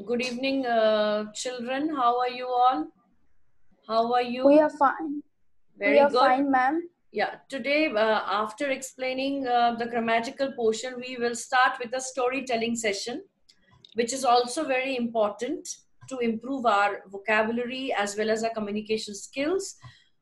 Good evening, children. How are you all? How are We you? are fine. We Very are good. fine, ma'am. Yeah, today, after explaining the grammatical portion, we will start with a storytelling session, which is also very important to improve our vocabulary as well as our communication skills.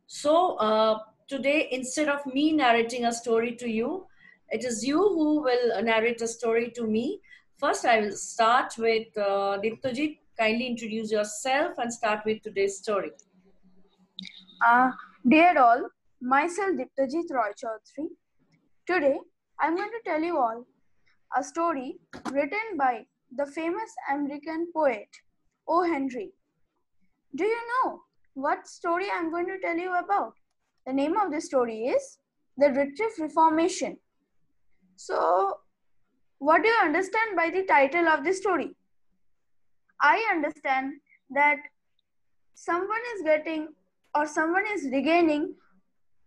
So, today, instead of me narrating a story to you, it is you who will narrate a story to me. First, I will start with Diptojit. Kindly introduce yourself and start with today's story. Uh, Dear all, myself Diptajit Roy Chaudhary. Today, I'm going to tell you all a story written by the famous American poet O. Henry. Do you know what story I'm going to tell you about? The name of the story is The Retrieve Reformation. So, what do you understand by the title of the story? I understand that someone is getting or someone is regaining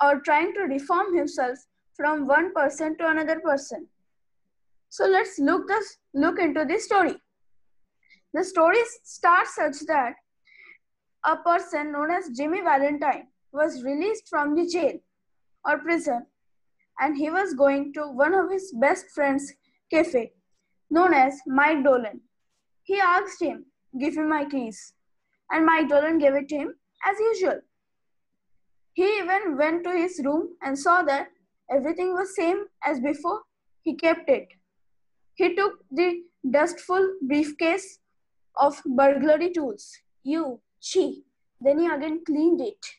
or trying to reform himself from one person to another person. So let's look into the story. The story starts such that a person known as Jimmy Valentine was released from the jail or prison, and he was going to one of his best friends' cafe known as Mike Dolan. He asked him, "Give me my keys," and Mike Dolan gave it to him as usual. He even went to his room and saw that everything was same as before. He kept it. He took the dustful briefcase of burglary tools. She. Then he again cleaned it.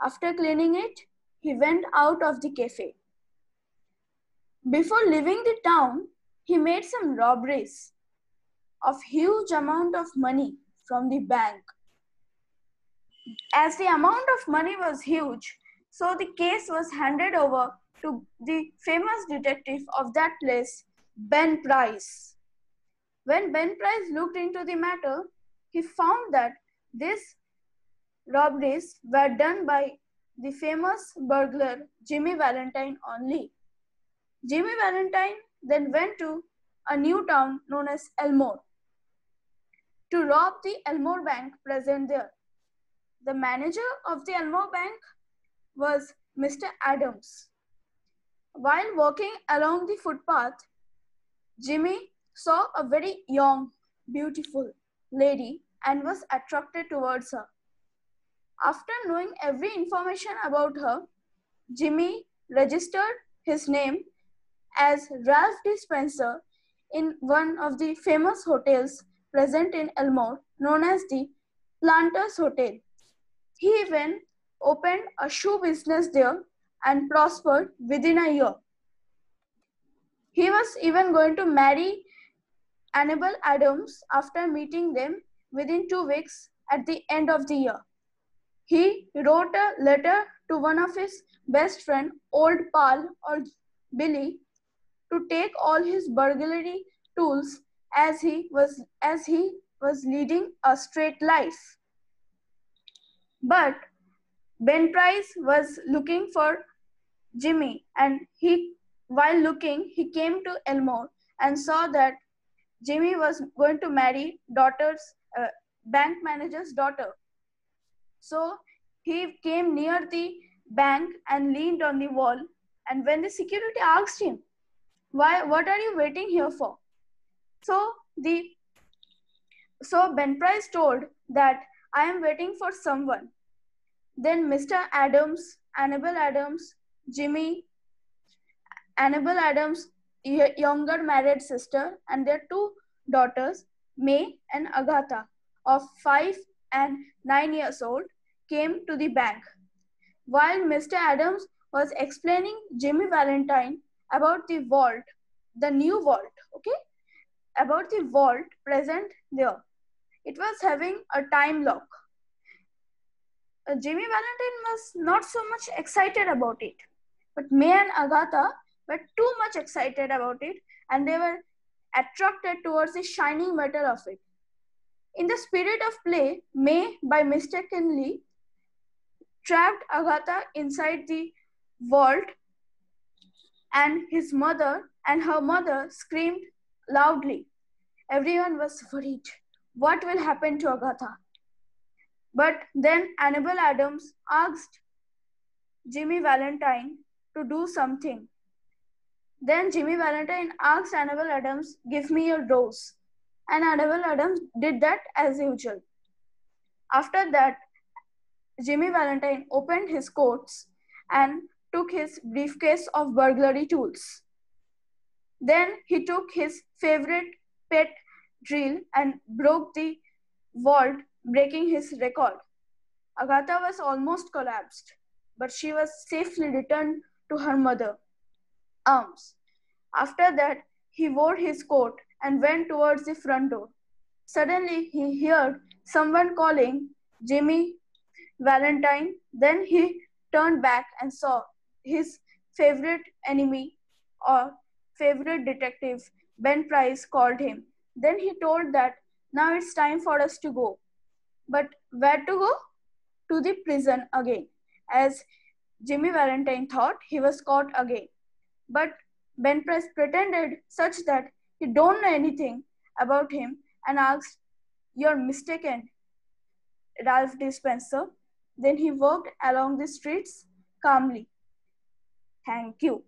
After cleaning it, he went out of the cafe. Before leaving the town, he made some robberies of huge amount of money from the bank. As the amount of money was huge, so the case was handed over to the famous detective of that place, Ben Price. When Ben Price looked into the matter, he found that these robberies were done by the famous burglar Jimmy Valentine only. Jimmy Valentine then went to a new town known as Elmore to rob the Elmore Bank present there. The manager of the Elmore Bank was Mr. Adams. While walking along the footpath, Jimmy saw a very young, beautiful lady and was attracted towards her. After knowing every information about her, Jimmy registered his name as Ralph D. Spencer in one of the famous hotels present in Elmore, known as the Planters Hotel. He even opened a shoe business there and prospered within a year. He was even going to marry Annabel Adams after meeting them within 2 weeks at the end of the year. He wrote a letter to one of his best friend, old pal or Billy, to take all his burglary tools as he was leading a straight life. But Ben Price was looking for Jimmy, and while looking, he came to Elmore and saw that Jimmy was going to marry bank manager's daughter. So he came near the bank and leaned on the wall. And when the security asked him, "Why? What are you waiting here for?" So the so Ben Price told that, "I am waiting for someone." Then Mr. Adams, Annabel Adams, Jimmy, Annabel Adams' younger married sister, and their two daughters, May and Agatha, of 5 and 9 years old, came to the bank. While Mr. Adams was explaining Jimmy Valentine about the vault, the new vault, okay, about the vault present there. It was having a time lock. Jimmy Valentine was not so much excited about it, but May and Agatha were too much excited about it, and they were attracted towards the shining metal of it. In the spirit of play, May by mistakenly trapped Agatha inside the vault, and her mother screamed loudly. Everyone was worried. what will happen to Agatha. But then Annabel Adams asked Jimmy Valentine to do something. Then Jimmy Valentine asked Annabel Adams, "Give me your rose." And Annabel Adams did that as usual. After that, Jimmy Valentine opened his coats and took his briefcase of burglary tools. Then he took his favorite pet drill and broke the vault, breaking his record. Agatha was almost collapsed, but she was safely returned to her mother's arms. After that, he wore his coat and went towards the front door. Suddenly, he heard someone calling Jimmy Valentine. Then he turned back and saw his favorite enemy or favorite detective, Ben Price, called him. Then he told that now it's time for us to go. But where to go? To the prison again, as Jimmy Valentine thought he was caught again. But Ben Price pretended such that he don't know anything about him and asked, "You're mistaken, Ralph Dispenser." Then he walked along the streets calmly. Thank you.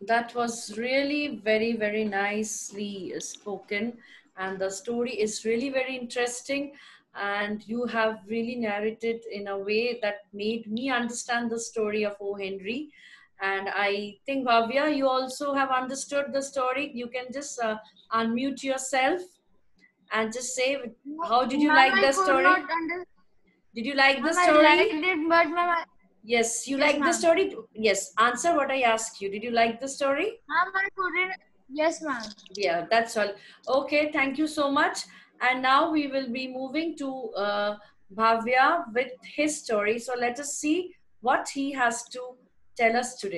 That was really very, very nicely spoken. And the story is really very interesting. And you have really narrated in a way that made me understand the story of O. Henry. And I think, Bhavya, you also have understood the story. You can just unmute yourself and just say, how did you Ma'am, like I the could not story? understand. Did you like the Ma'am, I liked story? it, but ma'am, Yes, you yes, like the ma'am. story? Yes, answer what I asked you. Did you like the story? Ma'am, I couldn't. Yes, ma'am. Yeah, that's all. Okay, thank you so much. And now we will be moving to Bhavya with his story. So let us see what he has to tell us today.